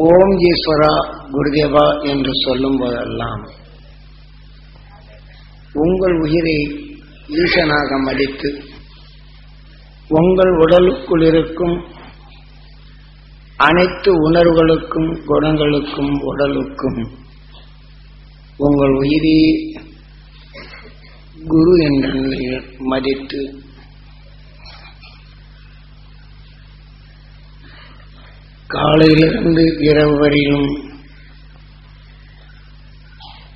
ஓம் ஈஸ்வரா குருதேவா என்று சொல்லும் போதெல்லாம் உங்கள் உயிரை ஈசனாக மதித்து உங்கள் உடலுக்குள் இருக்கும் அனைத்து உணர்வுகளுக்கும் குணங்களுக்கும் உடலுக்கும் உங்கள் உயிரை குரு என்ற நிலையில் மதித்து காலையிலிருந்து இரவு வரையிலும்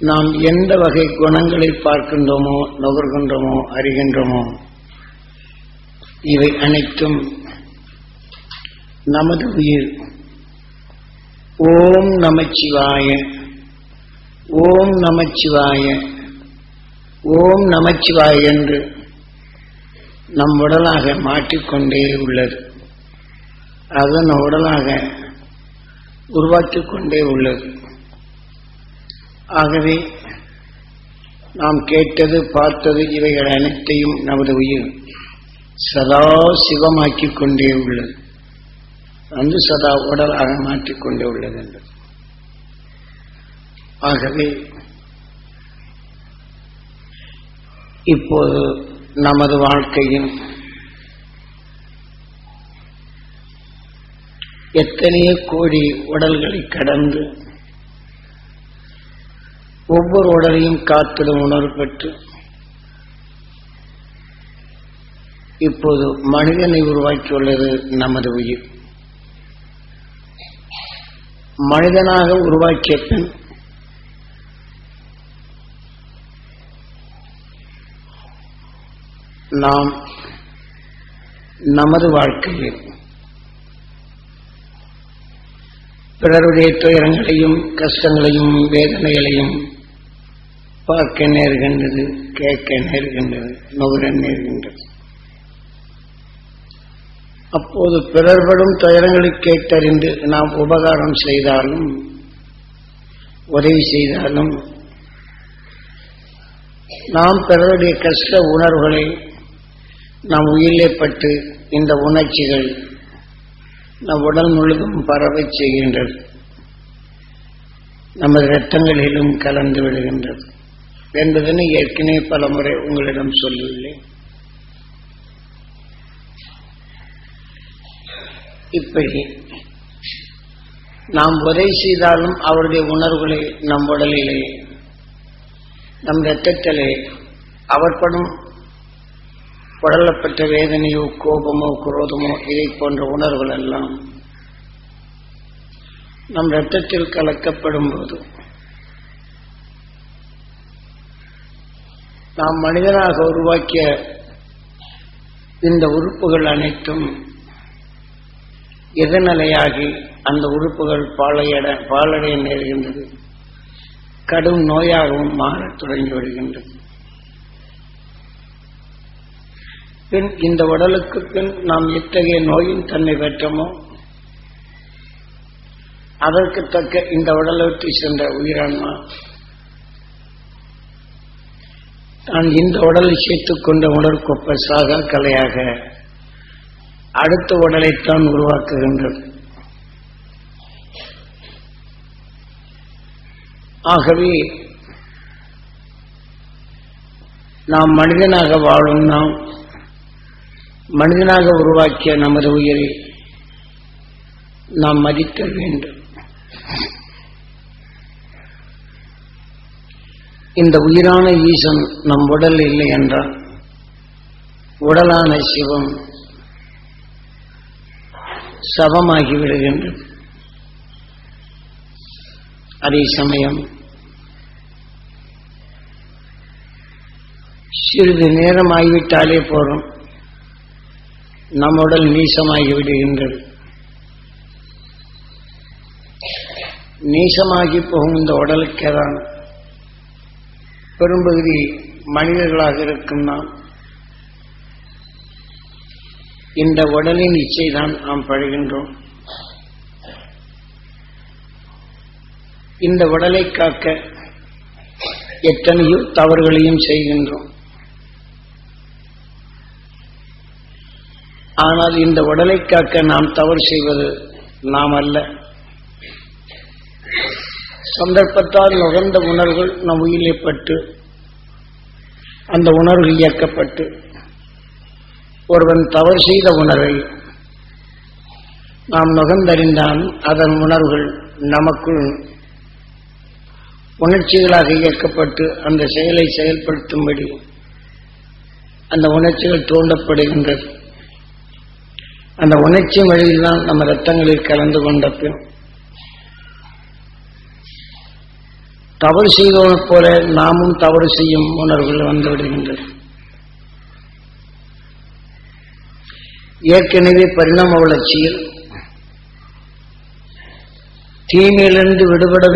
நாம் எந்த வகை குணங்களை பார்க்கின்றோமோ நுகர்கின்றோமோ அறிகின்றோமோ இவை அனைத்தும் நமது உயிர் ஓம் நமச்சிவாய ஓம் நமச்சிவாய ஓம் நமச்சிவாய என்று நம் உடலாக மாற்றிக்கொண்டே உள்ளது. அதன் உடலாக உருவாக்கிக் கொண்டே உள்ளது. ஆகவே நாம் கேட்டது பார்த்தது இவைகள் அனைத்தையும் நமது உயிர் சதா சிவமாக்கிக் கொண்டே உள்ளது. அந்த சதா உடலாக மாற்றிக்கொண்டே உள்ளது என்று. ஆகவே இப்போது நமது வாழ்க்கையில் எத்தனையோ கோடி உடல்களை கடந்து ஒவ்வொரு உடலையும் காத்திடும் உணர்வு பெற்று இப்போது மனிதனை உருவாக்கியுள்ளது நமது உயிர். மனிதனாக உருவாக்கிய பின் நாம் நமது வாழ்க்கையில் பிறருடைய துயரங்களையும் கஷ்டங்களையும் வேதனைகளையும் பார்க்க நேர்கின்றது, கேட்க நேர்கின்றது, நுகர நேர்கின்றது. அப்போது பிறர்படும் துயரங்களை கேட்டறிந்து நாம் உபகாரம் செய்தாலும் உதவி செய்தாலும் நாம் பிறருடைய கஷ்ட உணர்வுகளை நாம் உயிரிலே பட்டு இந்த உணர்ச்சிகள் நம் உடல் முழுதும் பரவச் செய்கின்றது. நமது இரத்தங்களிலும் கலந்து விடுகின்றது என்பதனை ஏற்கனவே பல முறை உங்களிடம் சொல்லியுள்ளேன். இப்படி நாம் உதவி செய்தாலும் அவருடைய உணர்வுகளை நம் உடலிலே நம் இரத்தத்திலே அவர் படும் உடலப்பட்ட வேதனையோ கோபமோ குரோதமோ இதை போன்ற உணர்வுகள் எல்லாம் நம் இரத்தத்தில் கலக்கப்படும் போது நாம் மனிதனாக உருவாக்கிய இந்த உறுப்புகள் அனைத்தும் எதிர்நிலையாகி அந்த உறுப்புகள் பாழடைய நேர்கின்றது. கடும் நோயாகவும் மாறத் தொடங்கி வருகின்றது. பின் இந்த உடலுக்கு பின் நாம் எத்தகைய நோயின் தன்மை பெற்றோமோ அதற்கு தக்க இந்த உடலை விட்டு சென்ற உயிரான்மா தான் இந்த உடலை சேர்த்துக் கொண்ட உடற்கொப்ப சாக கலையாக அடுத்த உடலைத்தான் உருவாக்குகின்றது. ஆகவே நாம் மனிதனாக வாழும் நாம் மனிதனாக உருவாக்கிய நமது உயிரை நாம் மதிக்க வேண்டும். இந்த உயிரான ஈசன் நம் உடல் இல்லை என்றால் உடலான சிவம் சவமாகி விடுகின்றது. அதே சமயம் சிறிது நேரம் ஆகிவிட்டாலே போதும் நம் உடல் நீசமாகி விடுகின்றது. நீசமாகி போகும் இந்த உடலுக்கேதான் பெரும்பகுதி மனிதர்களாக இருக்கும் நாம் இந்த உடலின் இச்சைதான் நாம் படுகின்றோம். இந்த உடலை காக்க எத்தனையோ தவறுகளையும் செய்கின்றோம். ஆனால் இந்த உடலை காக்க நாம் தவறு செய்வது நாம் அல்ல, சந்தர்ப்பத்தால் நுகர்ந்த உணர்வுகள் நம் உயிரிலே பட்டு அந்த உணர்வு இயக்கப்பட்டு ஒருவன் தவறு செய்த உணர்வை நாம் நுகர்ந்தறிந்தால் அதன் உணர்வுகள் நமக்குள் உணர்ச்சிகளாக இயக்கப்பட்டு அந்த செயலை செயல்படுத்தும்படி அந்த உணர்ச்சிகள் தூண்டப்படுகின்றது. அந்த உணர்ச்சி வழியில் தான் நம்ம இரத்தங்களில் கலந்து கொண்ட பின் தவறு செய்தவனைப் போல நாமும் தவறு செய்யும் உணர்வுகள் வந்துவிடுகின்றது. ஏற்கனவே பரிணாம வளர்ச்சியில் தீமையிலிருந்து விடுபட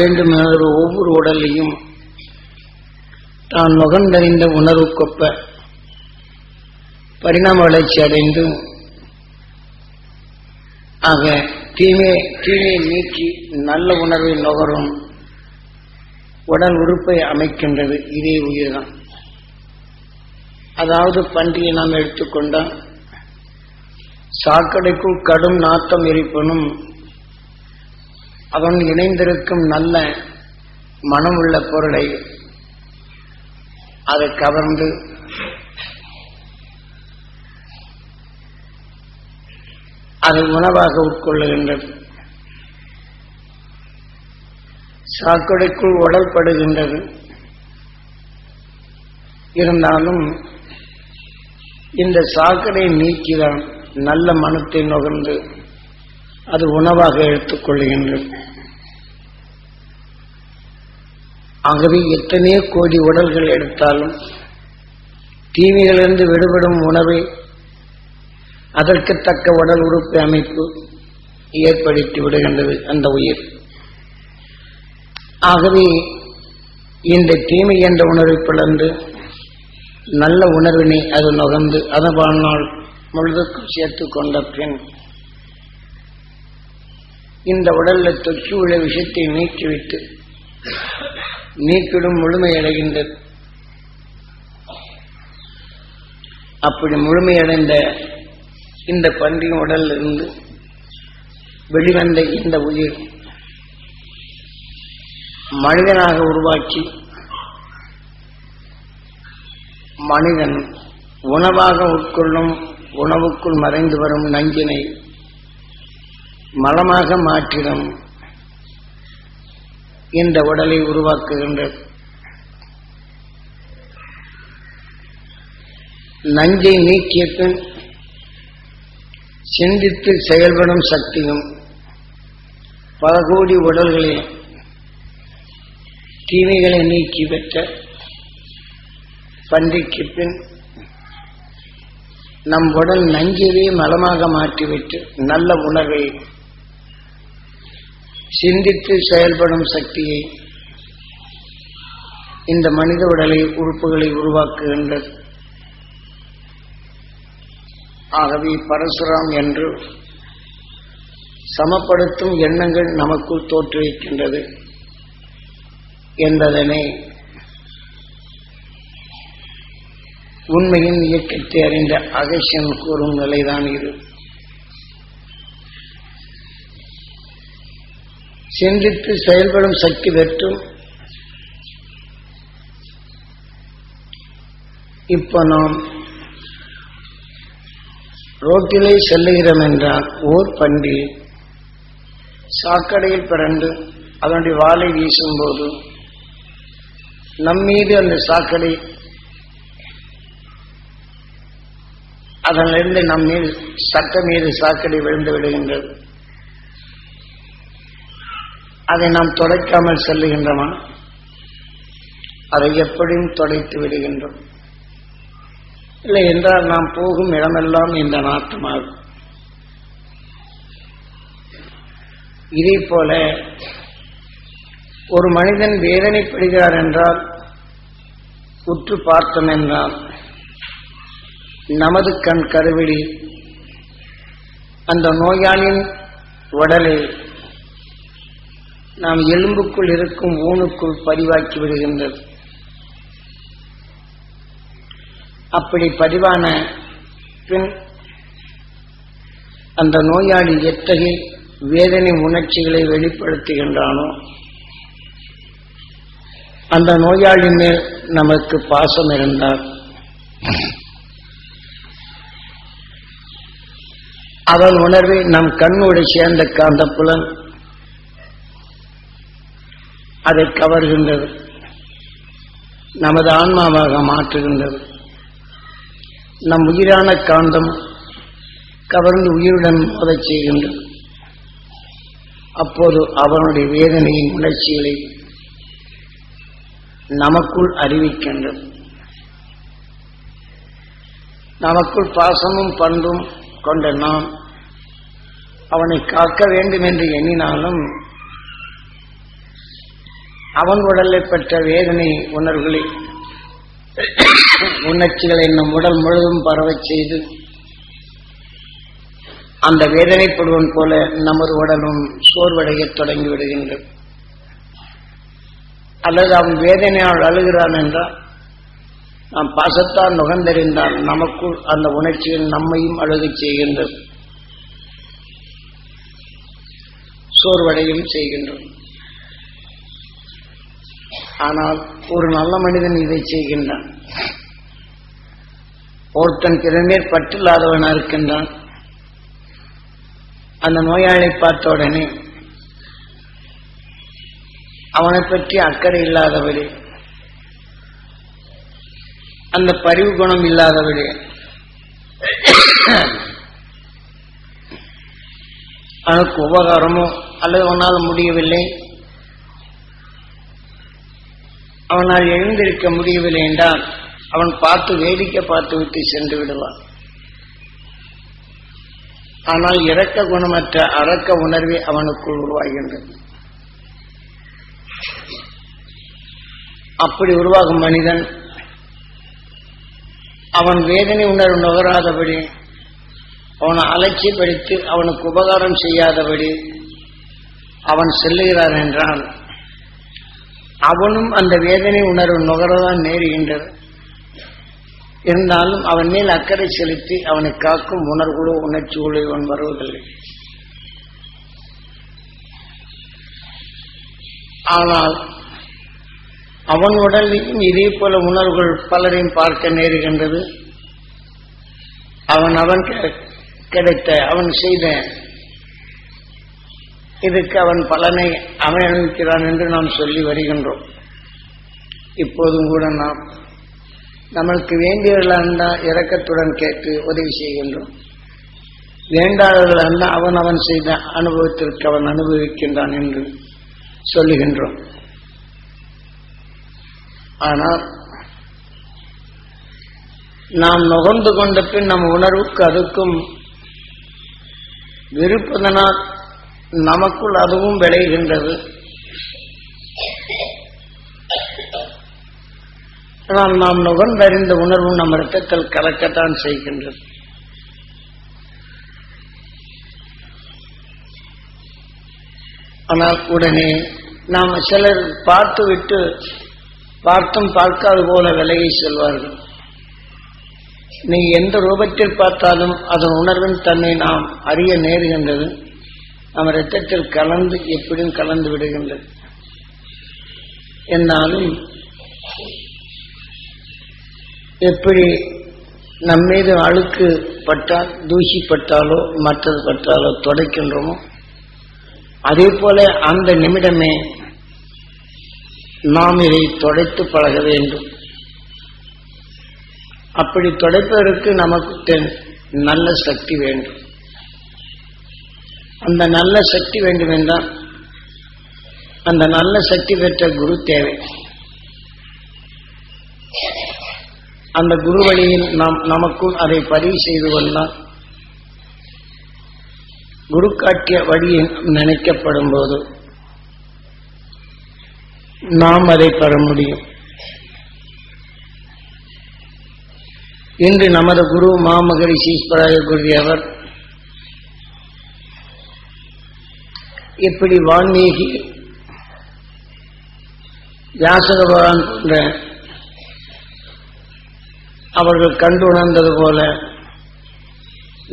வேண்டும் என்ற ஒவ்வொரு உடலையும் தான் நுகர்ந்தறிந்த உணர்வுக்கொப்ப பரிணாம வளர்ச்சி அடைந்து ஆக தீமையை நீக்கி நல்ல உணர்வை நுகரும் உடல் உறுப்பை அமைக்கின்றது. இதே உயிர்தான். அதாவது பன்றியை நாம் எடுத்துக்கொண்டால் சாக்கடைக்குள் கடும் நாத்தம் எரிப்பனும் அதன் இணைந்திருக்கும் நல்ல மனமுள்ள பொருளை அதை கவர்ந்து அதை உணவாக உட்கொள்ளுகின்றது. சாக்கடைக்குள் உடல்படுகின்றது. இருந்தாலும் இந்த சாக்கடை நீக்கிதான் நல்ல மனத்தை நுகர்ந்து அது உணவாக எடுத்துக்கொள்கின்றது. ஆகவே எத்தனையோ கோடி உடல்கள் எடுத்தாலும் தீமைகளிலிருந்து விடுபடும் உணவை அதற்கு தக்க உடல் உறுப்பு அமைப்பு ஏற்படுத்தி விடுகின்றது அந்த உயிர். ஆகவே இந்த தீமை என்ற உணர்வை பிளந்து நல்ல உணர்வினை அது நுகர்ந்து அதன் வாழ்நாள் முழுதுக்கும் சேர்த்து கொண்ட பின் இந்த உடலில் தொற்று உள்ள விஷயத்தை நீக்கிவிட்டு நீக்கிடும் முழுமையடைகின்றது. அப்படி முழுமையடைந்த இந்த பன்றியின் உடலில் இருந்து வெளிவந்த இந்த உயிர் மனிதனாக உருவாக்கி மனிதன் உணவாக உட்கொள்ளும் உணவுக்குள் மறைந்து வரும் நஞ்சினை மலமாக மாற்றிடும் இந்த உடலை உருவாக்குகின்றது. நஞ்சை நீக்கிய பின் சிந்தித்து செயல்படும் சக்தியும் பல கோடி உடல்களில் தீமைகளை நீக்கி பெற்ற பன்றிக்கு பின் நம் உடல் நஞ்சையே மலமாக மாற்றிவிட்டு நல்ல உணர்வை சிந்தித்து செயல்படும் சக்தியை இந்த மனித உடலை உறுப்புகளை உருவாக்குகின்றது. ஆகவே பரசுராம் என்று சமப்படுத்தும் எண்ணங்கள் நமக்குள் தோற்றுவிக்கின்றது என்பதனை உண்மையின் இயக்கத்தை அறிந்த அகசியன் கூறும் நிலைதான் இது. சிந்தித்து செயல்படும் சக்தி பெற்றும் இப்ப நாம் ரோட்டிலே செல்லுகிறோம் என்றால் ஓர் பன்றி சாக்கடையில் பிறந்து அதனுடைய வாளை வீசும்போது நம்மீது அந்த சாக்கடை அதனிலிருந்து நம் மீது சட்ட மீது சாக்கடை விழுந்து விடுகின்றது. அதை நாம் தொடைக்காமல் செல்லுகின்றோமா? அதை எப்படியும் தொடைத்து விடுகின்றோம். இல்லை என்றால் நாம் போகும் இடமெல்லாம் இந்த நாட்டமாகும். இதே போல ஒரு மனிதன் வேதனைப்படுகிறார் என்றால் உற்று பார்த்தோம் என்றால் நமது கண் கருவிழி அந்த நோயாளியின் உடலை நாம் எலும்புக்குள் இருக்கும் ஊனுக்குள் பதிவாக்கி விடுகின்றது. அப்படி பதிவான பின் அந்த நோயாளி எத்தகைய வேதனை உணர்ச்சிகளை வெளிப்படுத்துகின்றானோ அந்த நோயாளி மேல் நமக்கு பாசம் இருந்தால் அவன் உணர்வை நம் கண்ணோடு சேர்ந்த காந்தப்புலன் அதை கவர்கின்றது, நமது ஆன்மாவாக மாற்றுகின்றது. நம் உயிரான காந்தம் கவர்ந்து உயிருடன் மோதச் செய்கின்றது. அப்போது அவனுடைய வேதனையின் உணர்ச்சிகளை நமக்குள் அறிவிக்கின்றது. நமக்குள் பாசமும் பண்பும் கொண்ட நாம் அவனை காக்க வேண்டும் என்று எண்ணினாலும் அவன் உடலை பெற்ற வேதனை உணர்வுகளை உணர்ச்சிகளை நம் உடல் முழுவதும் பரவச் செய்து அந்த வேதனைப்படுவன் போல நமது உடலும் சோர்வடையத் தொடங்கி விடுகின்றது. அல்லது அவன் வேதனையால் அழுகிறான் என்றால் நாம் பாசத்தால் நுகர்ந்தறிந்தால் நமக்குள் அந்த உணர்ச்சிகள் நம்மையும் அழுகச் செய்கின்றது, சோர்வடையும் செய்கின்றோம். ஆனால் ஒரு நல்ல மனிதன் இதை செய்கின்றான். ஒருத்தன் பிறமேற் பற்றில்லாதவனா இருக்கின்றான். அந்த நோயாளி பார்த்த உடனே அவனை பற்றி அக்கறை இல்லாதவரே, அந்த பரிவு குணம் இல்லாதவரே, அவனுக்கு உபகாரமோ அல்லது அவனால் முடியவில்லை, அவனால் எழுந்திருக்க முடியவில்லை என்றால் அவன் பார்த்து வேடிக்கை பார்த்து விட்டு சென்று விடுவான். ஆனால் இரக்க குணமற்ற அரக்க உணர்வே அவனுக்குள் உருவாகின்றது. அப்படி உருவாகும் மனிதன் அவன் வேதனை உணர்வு நுகராதபடி, அவனை அலட்சியப்படுத்தி அவனுக்கு உபகாரம் செய்யாதபடி அவன் செல்லுகிறான் என்றால் அவனும் அந்த வேதனை உணர்வு நுகரதான் நேருகின்றது. இருந்தாலும் அவன் மேல் அக்கறை செலுத்தி அவனை காக்கும் உணர்வுகளோ உணர்ச்சிகளோ அவன் வருவதில்லை. ஆனால் அவன் உடலிலும் இதே போல உணர்வுகள் பலரையும் பார்க்க நேருகின்றது. அவன் கிடைத்த அவன் செய்த இதுக்கு அவன் பலனை அவன் அனுபவிக்கிறான் என்று நாம் சொல்லி வருகின்றோம். இப்போதும் கூட நாம் நம்மளுக்கு வேண்டியவர்களாக இருந்தால் இரக்கத்துடன் கேட்டு உதவி செய்கின்றோம். வேண்டாதவர்களாக இருந்தால் அவன் செய்த அனுபவத்திற்கு அவன் அனுபவிக்கின்றான் என்று சொல்லுகின்றோம். ஆனால் நாம் நுகர்ந்து கொண்ட பின் நம் உணர்வுக்கு அதுக்கும் விருப்பதனால் நமக்குள் அதுவும் விளைகின்றது. ஆனால் நாம் நுகர்ந்தறிந்த உணர்வு நம் இரத்தத்தில் கலக்கத்தான் செய்கின்றது. ஆனால் உடனே நாம் சிலர் பார்த்துவிட்டு பார்த்தும் பார்க்காது போல விலகி செல்வார்கள். நீ எந்த ரூபத்தில் பார்த்தாலும் அதன் உணர்வின் தன்னை நாம் அறிய நேருகின்றது. நம்ம இரத்தத்தில் கலந்து எப்படியும் கலந்து விடுகின்றது. என்னாலும் எப்படி நம்மீது அழுக்கு பட்டால், தூசி பட்டாலோ மற்றது பட்டாலோ துடைக்கின்றோமோ அதே போல அந்த நிமிடமே நாம் இதை துடைத்து பழக வேண்டும். அப்படி துடைப்பதற்கு நமக்கு நல்ல சக்தி வேண்டும். அந்த நல்ல சக்தி வேண்டும் என்றால் அந்த நல்ல சக்தி பெற்ற குரு தேவை. அந்த குரு வழியில் நாம் நமக்குள் அதை பதிவு செய்து கொண்டால் குரு காட்டிய வழியில் நினைக்கப்படும் போது நாம் அதை பெற முடியும். இன்று நமது குரு மாமகரிஷி ஈஸ்வராய குருதேவர் இப்படி வான்மீகி வியாச பகவான் போன்ற அவர்கள் கண்டு உணர்ந்தது போல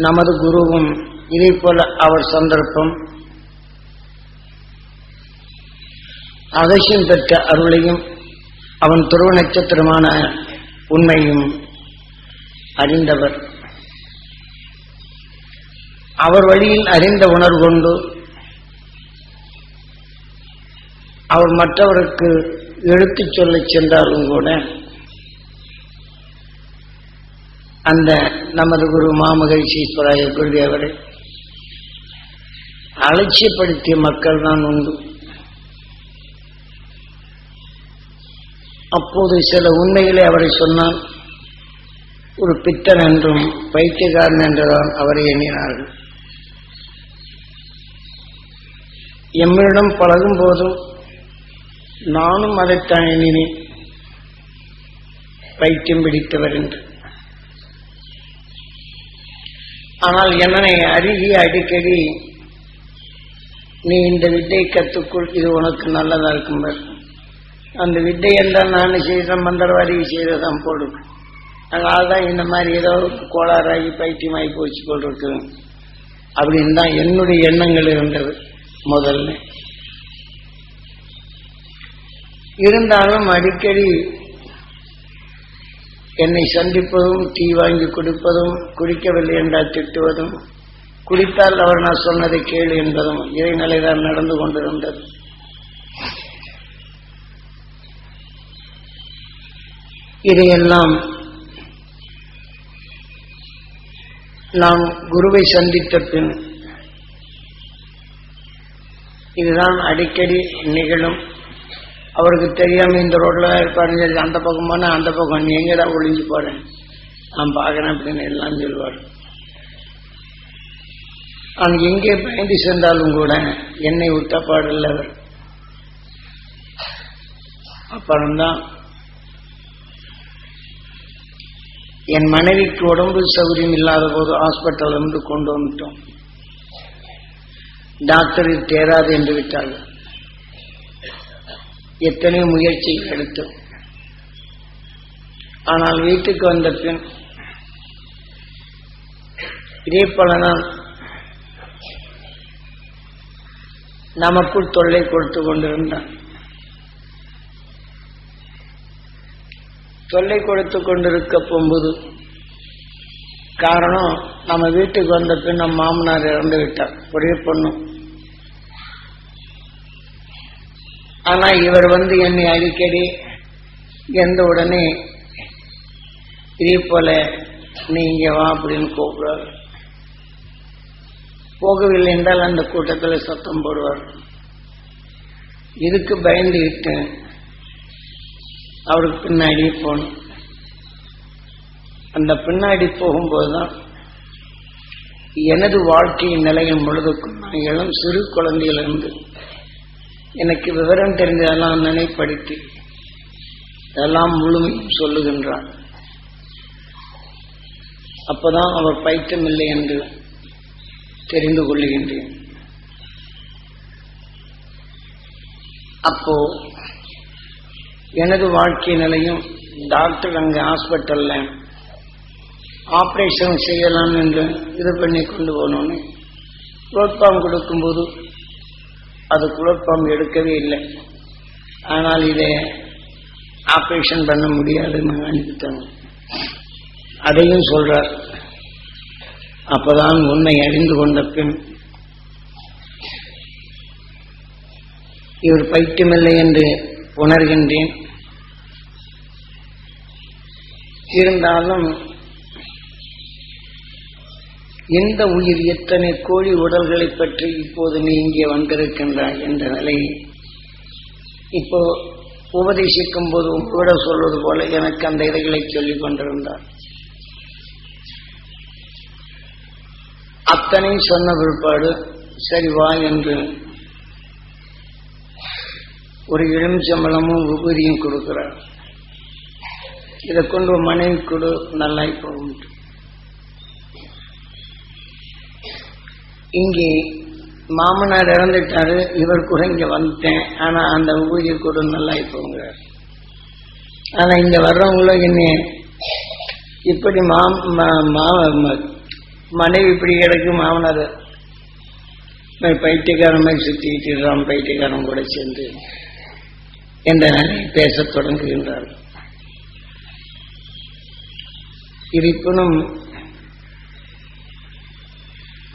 நமது குருவும் இதை போல அவர் சந்தர்ப்பம் அகசியம் பெற்ற அருளையும் அவன் துருவ நட்சத்திரமான உண்மையும் அறிந்தவர். அவர் வழியில் அறிந்த உணர்வு கொண்டு அவர் மற்றவருக்கு எடுத்துச் சொல்லச் சென்றாலும் கூட அந்த நமது குரு மாமகரிஷீஸ்வராய குருதேவரை அலட்சியப்படுத்திய மக்கள் தான் உண்டு. அப்போது சில உண்மைகளை அவரை சொன்னால் ஒரு பித்தன் என்றும் பைத்தியக்காரன் என்றுதான் அவரை எண்ணினார்கள். எம்மிடம் பழகும் போதும் நானும் அதைத்தான் எண்ணினேன், பைத்தியம் பிடித்தவர் என்று. ஆனால் என்னை அருகி அடிக்கடி நீ இந்த வித்தை கற்றுக்குள், இது உனக்கு நல்லதா இருக்கும். அந்த வித்தை என்றால் நான் செய்த மந்திரவாதி செய்ததான் போடும். அதனால தான் இந்த மாதிரி ஏதோ கோளாறாகி பைத்தியமாகி போச்சு போல் இருக்கு அப்படின்னு தான் என்னுடைய எண்ணங்கள் இருந்தது முதல்ல. இருந்தாலும் அடிக்கடி என்னை சந்திப்பதும், டீ வாங்கி குடிப்பதும், குடிக்கவில்லை என்றால் திட்டுவதும், குடித்தால் அவர் நான் சொன்னதை கேளு என்பதும் இதை நிலைதான் நடந்து கொண்டிருந்தது. இதையெல்லாம் நாம் குருவை சந்தித்த பின் இதுதான் அடிக்கடி நிகழும். அவருக்கு தெரியாம இந்த ரோட்ல இருப்பாருங்க, அந்த பக்கம் போனா அந்த பக்கம் நீ எங்கடா ஒளிஞ்சு போறேன் நான் பாக்குறேன் அப்படின்னு எல்லாம் சொல்வார். அவன் எங்கே பயந்து சென்றாலும் கூட என்னை விட்டப்பாடில்லை அவர். அப்புறம்தான் என் மனைவிக்கு உடம்பு சௌகரியம் இல்லாத போது ஹாஸ்பிட்டல் இருந்து கொண்டு வந்துட்டோம். டாக்டர் தேராது என்று விட்டார்கள். எத்தனையோ முயற்சி எடுத்தோம். ஆனால் வீட்டுக்கு வந்த பின் இதே போலதான் நமக்குள் தொல்லை கொடுத்து கொண்டிருந்தான். தொல்லை கொடுத்து கொண்டிருக்க போகும்போது காரணம், நம்ம வீட்டுக்கு வந்த பின் நம்ம மாமனார் இறந்து விட்டார், ஒரே பொண்ணு. ஆனா இவர் என்னை அடிக்கடி எந்த உடனே இதே போல நீ இங்க வா அப்படின்னு கூப்பிடுவார். போகவில்லை என்றால் அந்த கூட்டத்தில் சத்தம் போடுவார். இதுக்கு பயந்துகிட்டு அவருக்கு பின்னாடி போகணும். அந்த பின்னாடி போகும்போதுதான் எனது வாழ்க்கையின் நிலையில் முழுதுக்கும் நான் இளம் சிறு குழந்தையிலிருந்து எனக்கு விவரம் தெரிந்ததெல்லாம் நினைப்படுத்தி அதெல்லாம் முழுமையும் சொல்லுகின்றார். அப்பதான் அவர் பைத்தியம் இல்லை என்று தெரிந்து கொள்ளுகின்றேன். அப்போ எனது வாழ்க்கை நிலையும் டாக்டர் அங்க ஹாஸ்பிட்டல்ல ஆபரேஷன் செய்யலாம் என்று இது பண்ணி கொண்டு போனோன்னு குளோத்பாம் கொடுக்கும்போது அது குளோத்பாம் எடுக்கவே இல்லை. ஆனால் இதை ஆபரேஷன் பண்ண முடியாதுன்னு அனுப்பிட்டாங்க. அதையும் சொல்றார். அப்பதான் உன்னை அறிந்து கொண்ட பின் இவர் பைத்தியமில்லை என்று உணர்கின்றேன். இருந்தாலும் எந்த உயிர் எத்தனை கோடி உடல்களை பற்றி இப்போது நீ இங்கே வந்திருக்கின்றாய் என்ற நிலையை இப்போ உபதேசிக்கும் போது உங்களோட சொல்வது போல எனக்கு அந்த இதைகளை சொல்லிக் கொண்டிருந்தார். அத்தனை சொன்ன பிற்பாடு சரி வா என்று ஒரு எலுமிச்சம்பழமும் உபரியும் கொடுக்கிறார். இதை கொண்டு மனைவி கொடு, நல்லா போகும். இங்கே மாமனார் இறந்துட்டாரு, இவர் கூட இங்க வந்துட்டேன், ஆனா அந்த உபரி கொடு நல்லா போங்கிறார். ஆனா இங்க வர்றவங்களும் என்ன இப்படி மனைவி இப்படி கிடக்கு, மாமனார் பைத்தியக்காரன் மாதிரி சுத்திக்கிட்டு பைத்தியக்காரன் கூட சேர்ந்து என்ற பேசத் தொடங்குகின்றார்கள். இருப்பினும்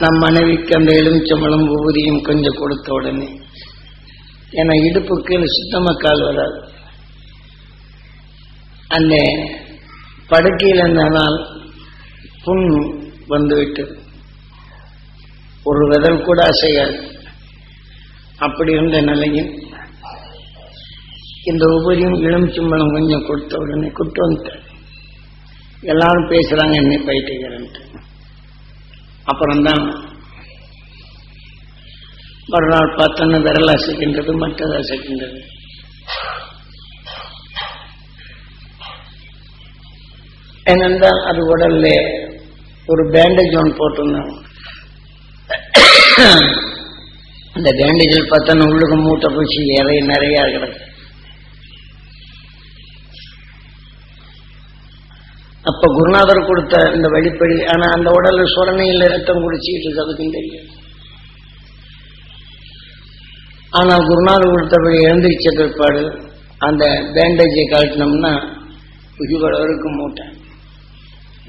நம் மனைவிக்கு அந்த எலுமிச்சம்பழம் ஊதியும் கொஞ்சம் கொடுத்த உடனே ஏன்னா இடுப்புக்கு சுத்தமாக கால் வராது. அந்த படுக்கையில் இருந்தனால் புண் வந்துவிட்டது, ஒரு விதல் கூட அசையாது. அப்படி இருந்த நிலையில் இந்த உபரியும் எலுமிச்சம்பழம் கொஞ்சம் கொடுத்த உடனே குட்டு வந்துட்டார். எல்லாரும் பேசுறாங்க என்னை பைத்தியக்காரன்ட்டு. அப்புறம்தான் மறுநாள் பார்த்தோன்னா விரல் அசைக்கின்றது, மற்றது அசைக்கின்றது. ஏனென்றால் அது உடல்ல ஒரு பேண்டேஜ் ஒன்று போட்டிருந்தாங்க. அந்த பேண்டேஜில் பார்த்தோன்னா உள்ளுக்கு மூட்டை பூச்சி நிறைய கிடக்கு. அப்ப குருநாதர் கொடுத்த இந்த வழிப்படி, ஆனா அந்த உடல்ல சுரணையில் ரத்தம் குடிச்சிட்டு இருக்கு, அதுக்கும் தெரியும். ஆனால் குருநாதர் கொடுத்தபடி எழுந்திரிச்ச பிற்பாடு அந்த பேண்டேஜை கழட்டினோம்னா உயிரோடவருக்கு மூட்டை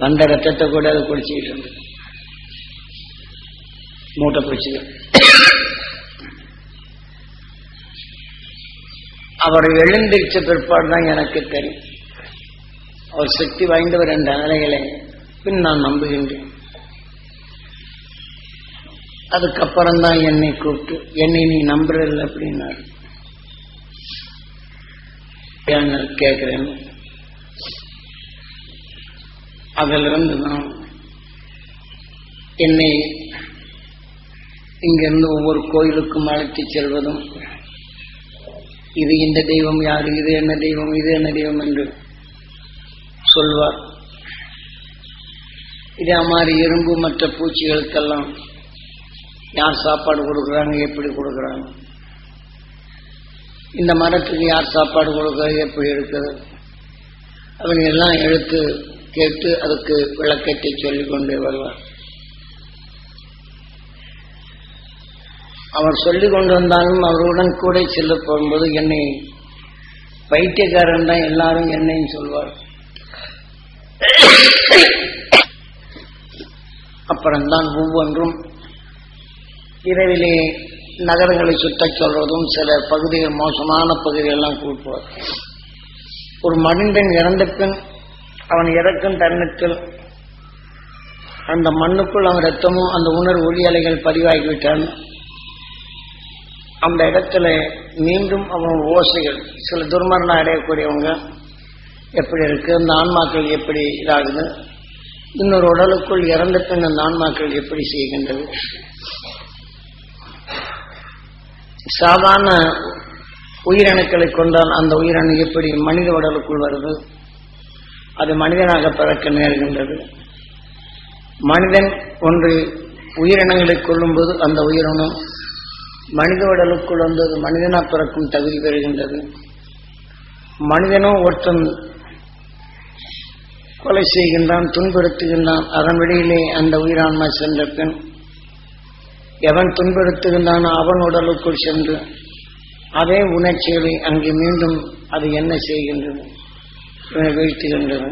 வந்த ரத்தத்தை கூட அது குடிச்சிட்டு இருந்தது, மூட்டை பிடிச்சது. அவர் எழுந்திரிச்ச பிற்பாடு தான் எனக்கு தெரியும் அவர் சக்தி வாய்ந்தவர் என்ற நிலைகளை பின் நான் நம்புகின்றேன். அதுக்கப்புறம்தான் என்னை கூப்பிட்டு என்னை நீ நம்புறதில்லை அப்படின்னாரு. கேட்கிறேன். அதிலிருந்து நான் என்னை இங்கிருந்து ஒவ்வொரு கோயிலுக்கும் அழைத்து செல்வதும், இது இந்த தெய்வம் யாரு, இது என்ன தெய்வம், இது என்ன தெய்வம் என்று சொல்வார். இதே மாதிரி எறும்பு மற்ற பூச்சிகளுக்கெல்லாம் யார் சாப்பாடு கொடுக்குறாங்க, எப்படி கொடுக்குறாங்க, இந்த மரத்துக்கு யார் சாப்பாடு கொடுக்குறது, எப்படி இருக்குது, அவங்க எல்லாம் எடுத்து கேட்டு அதுக்கு விளக்கத்தை சொல்லிக் கொண்டே வருவார். அவர் சொல்லிக் கொண்டு வந்தாலும் அவருடன் கூட செல்ல போகும்போது என்னை பைத்தியக்காரன் தான் எல்லாரும் என்னையும் சொல்வார். அப்புறம்தான் ஒவ்வொன்றும் இரவிலே நகரங்களை சுற்றச் சொல்வதும், சில பகுதிகள் மோசமான பகுதிகளெல்லாம் கூட்டுவார். ஒரு மனிதன் இறந்த பின் அவன் இறக்கும் தருணத்தில் அந்த மண்ணுக்குள் அவன் ரத்தமும் அந்த உணர்வு ஒளி அலைகள் பதிவாகிவிட்டான். அந்த இடத்துல மீண்டும் அவன் ஓசைகள், சில துர்மரணம் அடையக்கூடியவங்க எப்படி இருக்கு, அந்த ஆன்மாக்கள் எப்படி இதாகுது, இன்னொரு உடலுக்குள் இறந்த பின் அந்த ஆன்மாக்கள் எப்படி செய்கின்றது, சாதாரண உயிரணுக்களை கொண்டால் அந்த உயிரணு எப்படி மனித உடலுக்குள் வருது, அது மனிதனாக பிறக்க நேர்கின்றது. மனிதன் ஒன்று உயிரினங்களை கொள்ளும்போது அந்த உயிரினம் மனித உடலுக்குள் வந்தது மனிதனா பிறக்கும் தகுதி பெறுகின்றது. மனிதனும் ஒருத்தன் கொலை செய்கின்றான், துன்புறுத்துகின்றான், அதன் வெளியிலே அந்த உயிரான்மா சென்ற பின் எவன் துன்புறுத்துகின்றானோ அவன் உடலுக்குள் சென்று அதே உணர்ச்சிகளை அங்கே மீண்டும் அது என்ன செய்கின்றது, வீழ்த்துகின்றது.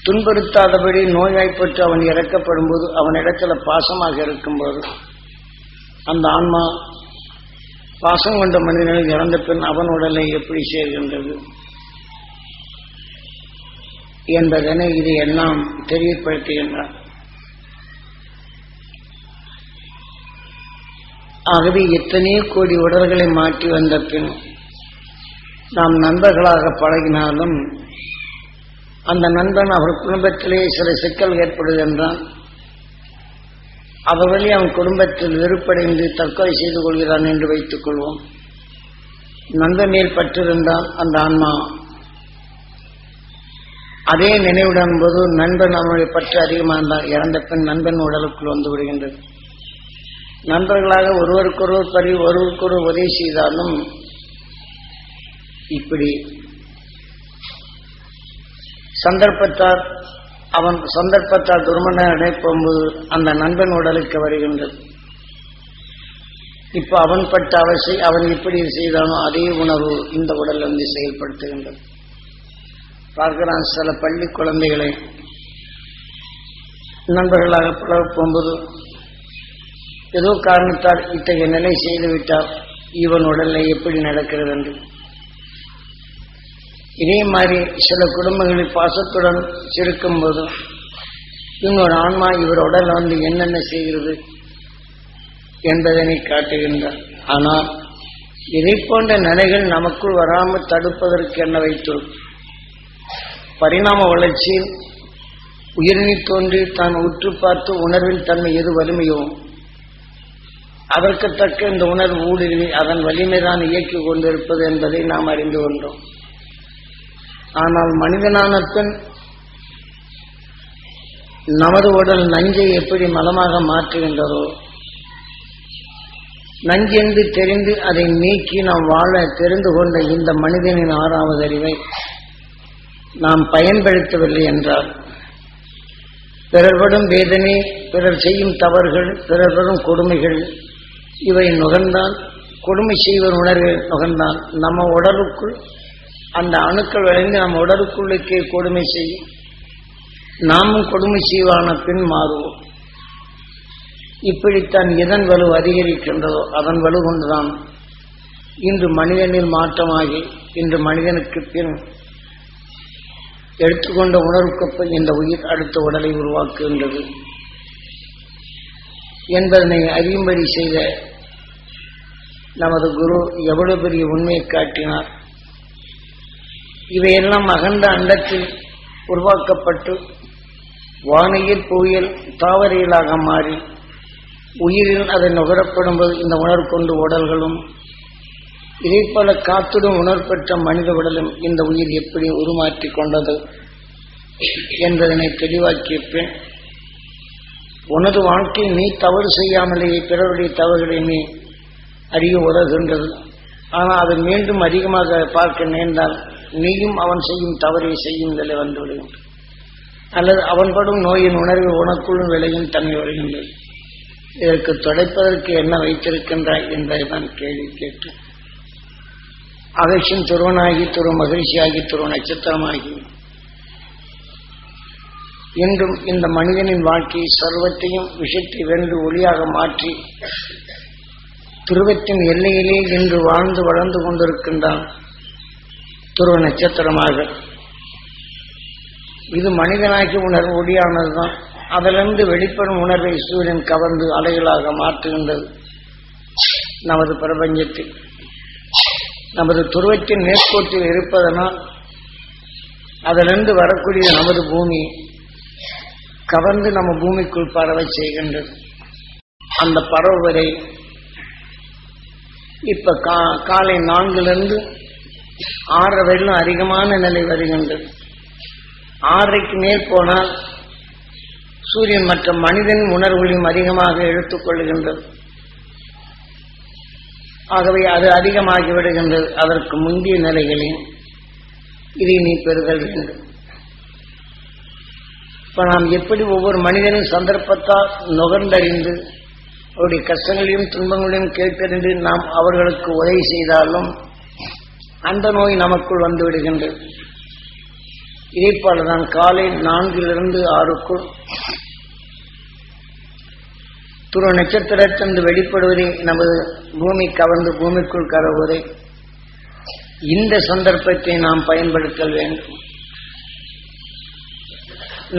துன்புறுத்தாதபடி நோய்வாய்ப்பட்டு அவன் இறக்கப்படும் போது அவனிடத்துல பாசமாக இருக்கும்போது அந்த ஆன்மா பாசம் கொண்ட மனிதனில் இறந்த பின் அவன் உடலை எப்படி சேர்கின்றது என்பதனை இது எல்லாம் தெரியப்படுத்துகின்றான். ஆகவே எத்தனையோ கோடி உடல்களை மாற்றி வந்த பின் நாம் நண்பர்களாக பழகினாலும் அந்த நண்பன் அவர் குடும்பத்திலே சில சிக்கல் ஏற்படுகின்றான். அவர் வழி அவன் குடும்பத்தில் வெறுப்படைந்து தற்கொலை செய்து கொள்கிறான் என்று வைத்துக் கொள்வோம். நண்பன் மேல் பற்றிருந்தால் அந்த ஆன்மா அதே நினைவுடன் போது நண்பன் அவனுடைய பற்று அதிகமானால் இறந்த பின் நண்பன் உடலுக்குள் வந்து விடுகின்றது. நண்பர்களாக ஒருவருக்கொருவர் உதவி செய்தாலும் இப்படி சந்தர்ப்பத்தால் துர்மரணம் அடைப்போது அந்த நண்பன் உடலுக்கு வருகின்றது. இப்ப அவன் பட்ட அவசை, அவன் எப்படி செய்தானோ அதே உணர்வு இந்த உடல் வந்து செயல்படுத்துகின்றது. பார்க்கிறான் சில பள்ளி குழந்தைகளை நண்பர்களாக பழக போகும்போது ஏதோ காரணத்தால் இத்தகைய நிலை செய்துவிட்டால் இவன் உடல்ல எப்படி நடக்கிறது என்று. இதே மாதிரி சில குடும்பங்களில் பாசத்துடன் சிரிக்கும் போது இவங்க ஆன்மா இவர் உடல்ல வந்து என்னென்ன செய்கிறது என்பதனை காட்டுகின்றார். ஆனால் இதை போன்ற நிலைகள் நமக்குள் வராமல் தடுப்பதற்கு என்ன வைத்து பரிணாம வளர்ச்சியில் உயிரினில் தோன்றி தான் உற்று பார்த்து உணர்வின் தன்மை எது வலிமையோ அதற்கு தக்க இந்த உணர்வு ஊடுருவி அதன் வலிமைதான் இயக்கி கொண்டிருப்பது என்பதை நாம் அறிந்து கொண்டோம். ஆனால் மனிதனான பின் நமது உடல் நஞ்சை எப்படி மலமாக மாற்றுகின்றதோ, நஞ்சு என்று தெரிந்து அதை நீக்கி நாம் வாழ தெரிந்து கொண்ட இந்த மனிதனின் 6வது அறிவை நாம் பயன்படுத்தவில்லை என்றால் பிறர்படும் வேதனை, பிறர் செய்யும் தவறுகள், பிறர்படும் கொடுமைகள் இவை நுகர்ந்தான், கொடுமை செய்வர் உணர்வை நுகர்ந்தான் நம்ம உடலுக்குள் அந்த அணுக்கள் விளைந்து நம்ம உடலுக்குள்ளுக்கே கொடுமை செய்யும். நாமும் கொடுமை செய்வான பின் மாறுவோம். இப்படித்தான் எதன் வலு அதிகரிக்கின்றதோ அதன் வலு கொண்டுதான் இன்று மனிதனில் மாற்றமாகி இன்று மனிதனுக்கு பின் எடுத்துக்கொண்ட உணர்வுக்கு இந்த உயிர் அடுத்த உடலை உருவாக்குகின்றது என்பதனை அறியும்படி செய்த நமது குரு எவ்வளவு பெரிய உண்மையை காட்டினார். இவையெல்லாம் அகண்ட அண்டத்தில் உருவாக்கப்பட்டு வானியல் புவியல் தாவரியலாக மாறி உயிரில் அதை நுகரப்படும் போது இந்த உணர்வு கொண்டு உடல்களும் இதே போல காத்துடன் உணர்வு பெற்ற மனித உடலும் இந்த உயிர் எப்படி உருமாற்றி கொண்டது என்பதனை தெளிவாக்கிய பின் உனது வாழ்க்கை நீ தவறு செய்யாமலேயே பிறருடைய தவறுகளை நீ அறிய உதவுகின்றது. ஆனால் அதை மீண்டும் அதிகமாக பார்க்க நேர்ந்தால் நீயும் அவன் செய்யும் தவறை செய்யும் நிலை வந்துவிடுகின்றது. அல்லது அவன் படும் நோயின் உணர்வு உனக்குள்ளும் விளையும் தன்மை வருகின்றது. இதற்கு தொடைப்பதற்கு என்ன வைத்திருக்கின்றாய் என்பதை நான் கேள்வி கேட்டு அகழ்ச்சியின் துருவனாகி துரு மகிழ்ச்சியாகி துருவ நட்சத்திரமாகி இன்றும் இந்த மனிதனின் வாழ்க்கையை சர்வத்தையும் விஷத்தை வென்று ஒளியாக மாற்றி துருவத்தின் எல்லையிலே இன்று வாழ்ந்து வளர்ந்து கொண்டிருக்கின்றான் துருவ நட்சத்திரமாக. இது மனிதனாக்கி உணர்வு ஒளியானதுதான். அதிலிருந்து வெளிப்படும் உணர்வை சூரியன் கவர்ந்து அலைகளாக மாற்றுகின்றது. நமது பிரபஞ்சத்தில் நமது துருவத்தின் நேர்கோட்டில் இருப்பதனால் அதிலிருந்து வரக்கூடிய நமது பூமி கவர்ந்து நம்ம பூமிக்குள் பரவ செய்கின்றது. அந்த பரவுவதை இப்ப காலை 4 6 வரையிலும் அதிகமான நிலை வருகின்றது. 6க்கு மேல் போனால் சூரியன் மற்ற மனிதன் உணர்வுகளையும் அதிகமாக எடுத்துக்கொள்கின்றது. ஆகவே அது அதிகமாகி விடுகின்றது. அதற்கு முந்தைய நிலைகளில் இதை நீ பெறுதல் வேண்டும். இப்ப நாம் எப்படி ஒவ்வொரு மனிதனின் சந்தர்ப்பத்தால் நுகர்ந்தறிந்து அவருடைய கஷ்டங்களையும் துன்பங்களையும் கேட்டறிந்து நாம் அவர்களுக்கு உதவி செய்தாலும் அந்த நோய் நமக்குள் வந்து விடுகின்றது. இதே போலதான் காலை 4 6க்குள் துருவ நட்சத்திரத்திலிருந்து வெளிப்படுவதை நமது பூமி கவர்ந்து பூமிக்குள் கரவுவதை இந்த சந்தர்ப்பத்தை நாம் பயன்படுத்தல் வேண்டும்.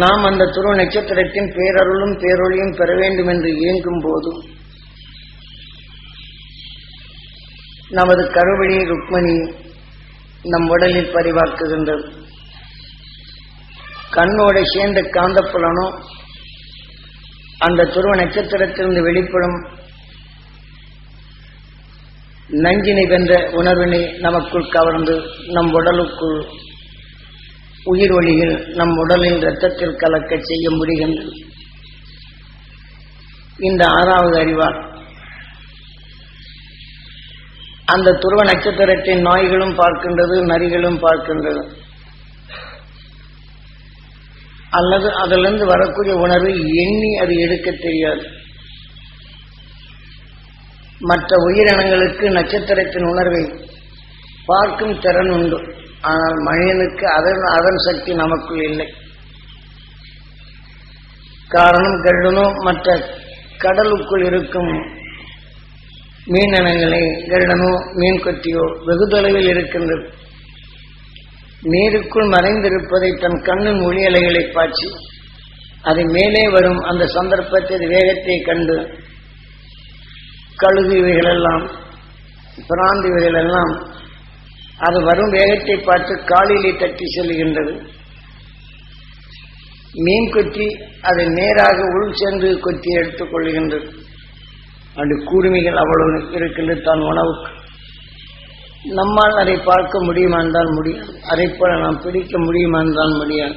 நாம் அந்த துருவ நட்சத்திரத்தின் பேரருளும் பேரொழியும் பெற வேண்டும் என்று இயங்கும் போது நமது கருவழி ருக்மணி நம் உடலில் பரிவாக்குகின்றது. கண்ணோட சேர்ந்த காந்தப்புலனோ அந்த துருவ நட்சத்திரத்திலிருந்து வெளிப்படும் நஞ்சினை வென்ற உணர்வினை நமக்குள் கவர்ந்து நம் உடலுக்குள் உயிர் ஒளிகள் நம் உடலின் இரத்தத்தில் கலக்க செய்ய முடிகின்றது. இந்த 6வது அறிவால் அந்த துருவ நட்சத்திரத்தின் நாய்களும் பார்க்கின்றது, நரிகளும் பார்க்கின்றது. அல்லது அதிலிருந்து வரக்கூடிய உணர்வை எண்ணி அது எடுக்க தெரியாது. மற்ற உயிரினங்களுக்கு நட்சத்திரத்தின் உணர்வை பார்க்கும் திறன் உண்டு. ஆனால் மனிதனுக்கு அதன் சக்தி நமக்குள் இல்லை. காரணம், கருடனோ மற்ற கடலுக்குள் இருக்கும் மீனினங்களே, கருடனோ மீன் கொத்தியோ வெகு தொலைவில் இருக்கின்றது. நீருக்குள் மறைந்திருப்பதை தன் கண்ணின் ஒளி அலைகளை பாய்ச்சி அது மேலே வரும் அந்த சந்தர்ப்பத்தில் வேகத்தை கண்டு கழுகு இவைகளெல்லாம் பிராந்து இவைகளெல்லாம் அது வரும் வேகத்தை பார்த்து காலிலே தட்டி செல்கின்றது. மீன் கொத்தி அதை நேராக உள் சென்று கொத்தி எடுத்துக் கொள்கின்றது. அப்படி கூர்மைகள் அவ்வளவு இருக்கின்றது தான் உணவுக்கு. நம்மால் அதை பார்க்க முடியுமா என்றால் முடியாது. அதை போல நாம் பிடிக்க முடியுமா என்றால் முடியாது.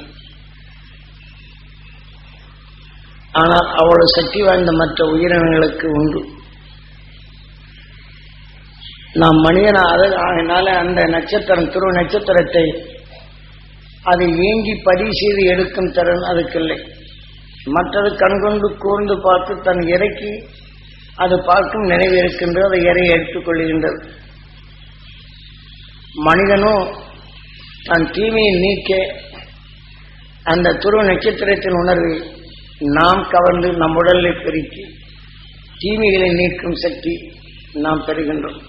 ஆனால் அவ்வளவு சக்தி வாய்ந்த மற்ற உயிரினங்களுக்கு உண்டு. நாம் அதனால அந்த நட்சத்திரம், துருவ நட்சத்திரத்தை அதை ஏங்கி பதிவு செய்து எடுக்கும் திறன் அதுக்கில்லை. மற்றது கண்கொண்டு கூர்ந்து பார்த்து தன் இறைக்கு அது பார்க்கும் நினைவு இருக்கின்றது. அதை இறையை எடுத்துக் கொள்கின்றது. மனிதனோ தன் தீமையை நீக்க அந்த துருவ நட்சத்திரத்தின் உணர்வை நாம் கவர்ந்து நம் உடலை பெருக்கி தீமைகளை நீக்கும் சக்தி நாம் பெறுகின்றோம்.